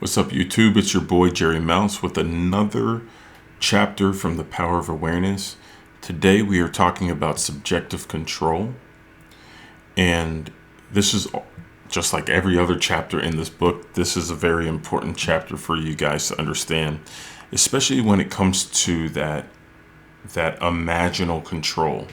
What's up, YouTube? It's your boy Jerry Mouse with another chapter from The Power of Awareness. Today we are talking about subjective control, and this is just like every other chapter in this book. This is a very important chapter for you guys to understand, especially when it comes to that imaginal control.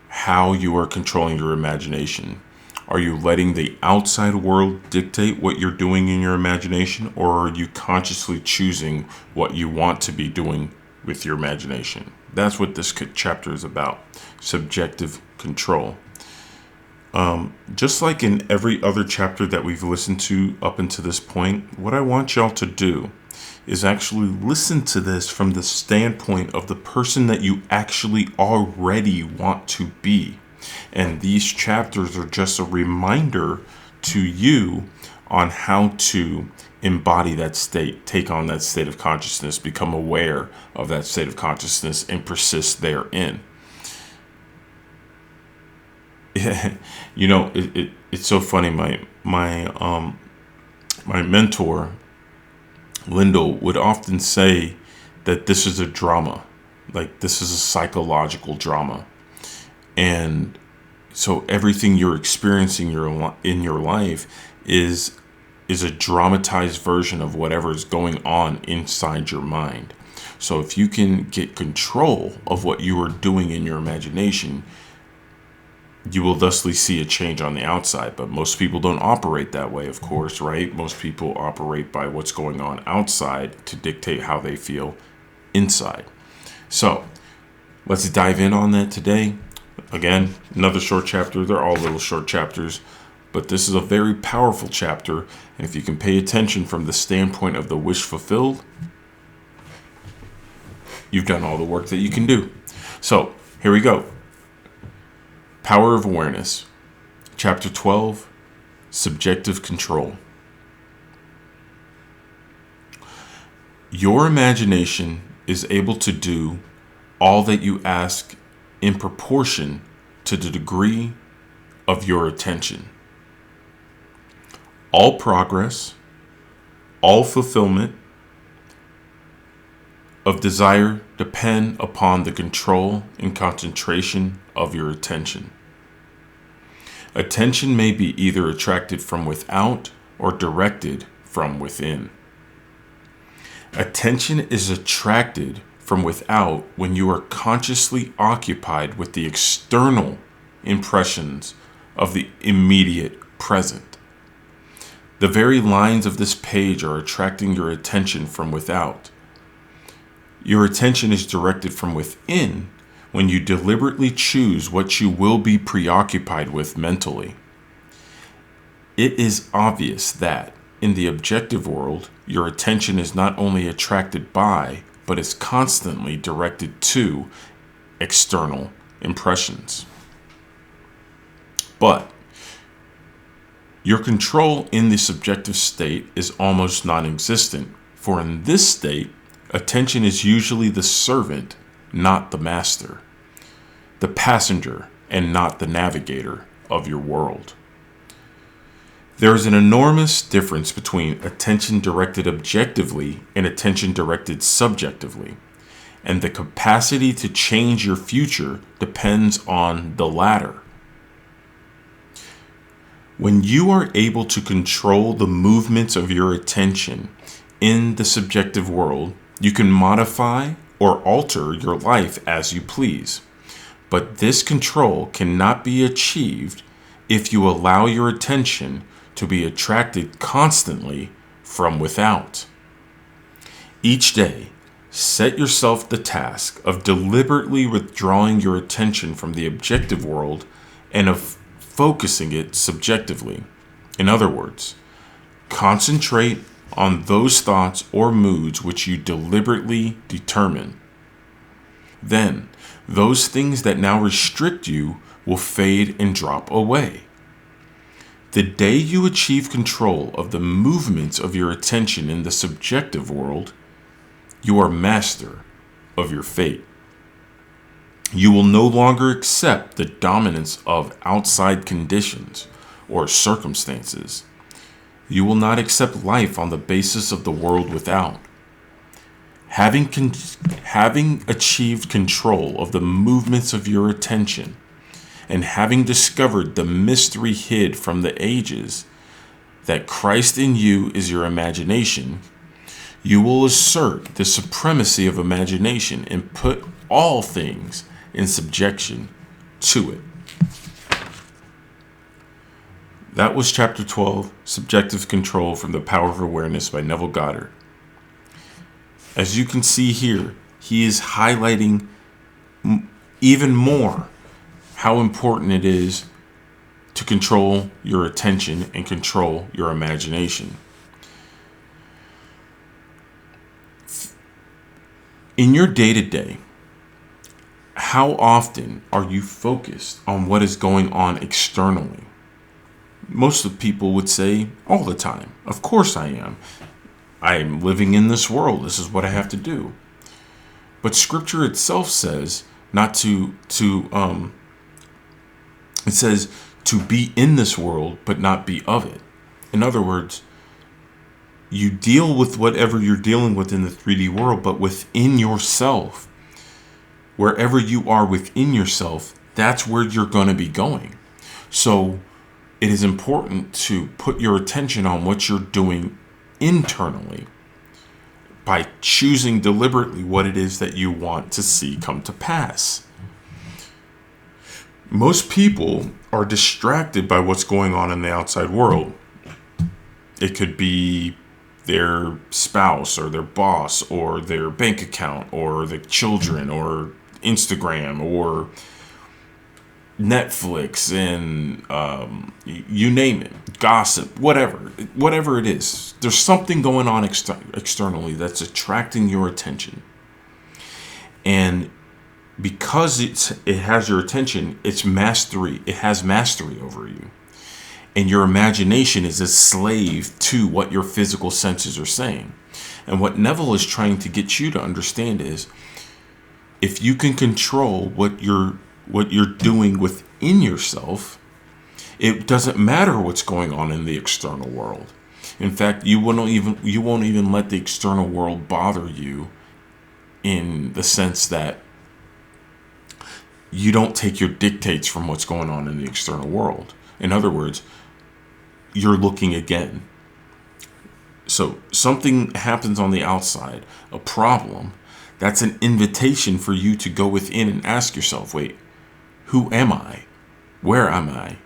How you are controlling your imagination. Are you letting the outside world dictate what you're doing in your imagination, or are you consciously choosing what you want to be doing with your imagination? That's what this chapter is about, subjective control. Just like in every other chapter that we've listened to up until this point, what I want y'all to do is actually listen to this from the standpoint of the person that you actually already want to be. And these chapters are just a reminder to you on how to embody that state, take on that state of consciousness, become aware of that state of consciousness, and persist therein. You know, it's so funny. My mentor, Lyndall, would often say that this is a drama, like this is a psychological drama. And so everything you're experiencing in your life is a dramatized version of whatever is going on inside your mind. So if you can get control of what you are doing in your imagination, you will thusly see a change on the outside. But most people don't operate that way, of course, right? Most people operate by what's going on outside to dictate how they feel inside. So let's dive in on that today. Again, another short chapter. They're all little short chapters, but this is a very powerful chapter. And if you can pay attention from the standpoint of the wish fulfilled, you've done all the work that you can do. So here we go. Power of Awareness, Chapter 12, Subjective Control. Your imagination is able to do all that you ask in proportion to the degree of your attention. All progress, all fulfillment of desire depend upon the control and concentration of your attention. Attention may be either attracted from without or directed from within. Attention is attracted from without when you are consciously occupied with the external impressions of the immediate present. The very lines of this page are attracting your attention from without. Your attention is directed from within when you deliberately choose what you will be preoccupied with mentally. It is obvious that, in the objective world, your attention is not only attracted by, but is constantly directed to external impressions. But your control in the subjective state is almost non-existent, for in this state, attention is usually the servant, not the master, the passenger, and not the navigator of your world. There is an enormous difference between attention directed objectively and attention directed subjectively, and the capacity to change your future depends on the latter. When you are able to control the movements of your attention in the subjective world, you can modify or alter your life as you please. But this control cannot be achieved if you allow your attention to be attracted constantly from without. Each day, set yourself the task of deliberately withdrawing your attention from the objective world and of focusing it subjectively. In other words, concentrate on those thoughts or moods which you deliberately determine. Then, those things that now restrict you will fade and drop away. The day you achieve control of the movements of your attention in the subjective world, you are master of your fate. You will no longer accept the dominance of outside conditions or circumstances. You will not accept life on the basis of the world without. Having achieved control of the movements of your attention, and having discovered the mystery hid from the ages, that Christ in you is your imagination, you will assert the supremacy of imagination and put all things in subjection to it. That was Chapter 12, Subjective Control from the Power of Awareness by Neville Goddard. As you can see here, he is highlighting even more how important it is to control your attention and control your imagination. In your day-to-day, how often are you focused on what is going on externally? Most of the people would say all the time. Of course I am. I am living in this world. This is what I have to do. But Scripture itself says it says to be in this world, but not be of it. In other words, you deal with whatever you're dealing with in the 3D world, but within yourself. Wherever you are within yourself, that's where you're going to be going. So it is important to put your attention on what you're doing internally by choosing deliberately what it is that you want to see come to pass. Most people are distracted by what's going on in the outside world. It could be their spouse or their boss or their bank account or the children or Instagram or Netflix and you name it, gossip, whatever it is. There's something going on externally that's attracting your attention. And because it has your attention, it has mastery over you. And your imagination is a slave to what your physical senses are saying. And what Neville is trying to get you to understand is, if you can control what you're doing within yourself, it doesn't matter what's going on in the external world. In fact, you won't even let the external world bother you, in the sense that you don't take your dictates from what's going on in the external world. In other words, you're looking again. So something happens on the outside, a problem. That's an invitation for you to go within and ask yourself, wait, who am I? Where am I?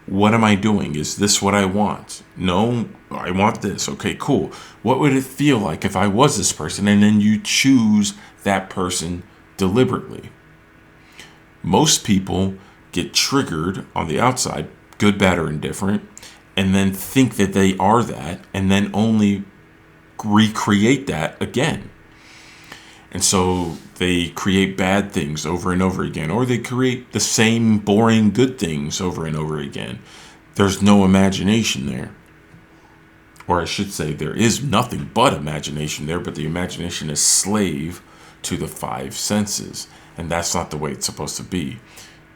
What am I doing? Is this what I want? No, I want this. Okay, cool. What would it feel like if I was this person? And then you choose that person deliberately. Most people get triggered on the outside, good, bad, or indifferent, and then think that they are that, and then only recreate that again. And so they create bad things over and over again, or they create the same boring good things over and over again. There's no imagination there. Or I should say, there is nothing but imagination there, but the imagination is slave to the five senses. And that's not the way it's supposed to be.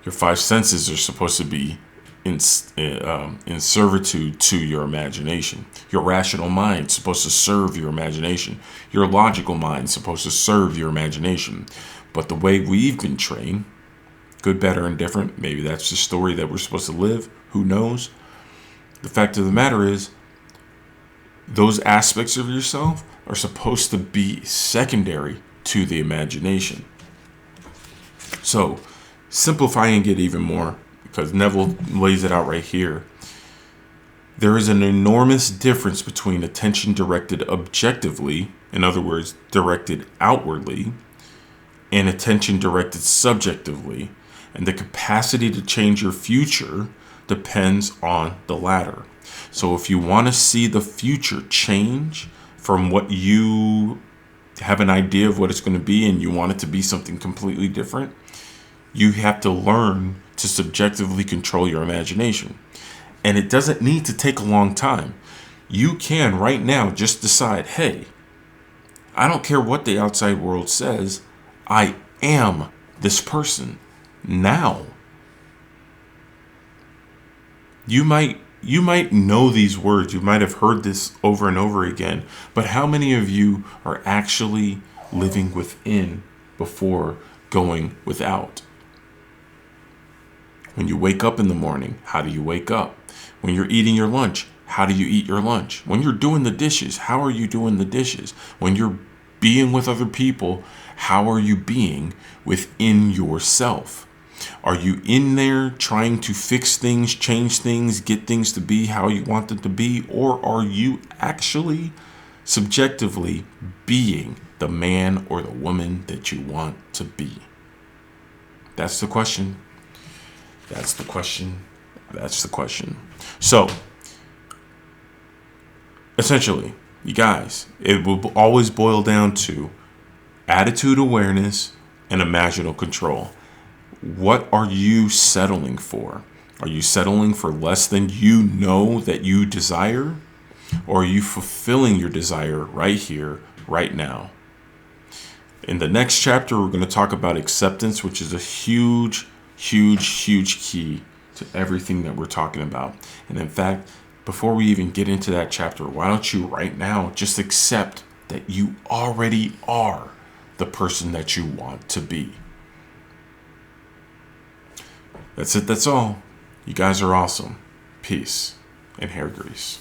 Your five senses are supposed to be in servitude to your imagination. Your rational mind is supposed to serve your imagination. Your logical mind is supposed to serve your imagination. But the way we've been trained, good, better, and different, maybe that's the story that we're supposed to live. Who knows? The fact of the matter is, those aspects of yourself are supposed to be secondary to the imagination. So, simplifying it even more, because Neville lays it out right here. There is an enormous difference between attention directed objectively, in other words, directed outwardly, and attention directed subjectively. And the capacity to change your future depends on the latter. So if you want to see the future change from what you have an idea of what it's going to be, and you want it to be something completely different, you have to learn to subjectively control your imagination. And it doesn't need to take a long time. You can right now just decide, hey, I don't care what the outside world says. I am this person now. You might you might know these words, you might have heard this over and over again, but how many of you are actually living within before going without? When you wake up in the morning, how do you wake up? When you're eating your lunch, how do you eat your lunch? When you're doing the dishes, how are you doing the dishes? When you're being with other people, how are you being within yourself? Are you in there trying to fix things, change things, get things to be how you want them to be? Or are you actually subjectively being the man or the woman that you want to be? That's the question. That's the question. That's the question. So, essentially, you guys, it will always boil down to attitude awareness and imaginal control. What are you settling for? Are you settling for less than you know that you desire? Or are you fulfilling your desire right here, right now? In the next chapter, we're going to talk about acceptance, which is a huge key to everything that we're talking about. And in fact, before we even get into that chapter, why don't you right now just accept that you already are the person that you want to be? That's it. That's all. You guys are awesome. Peace and hair grease.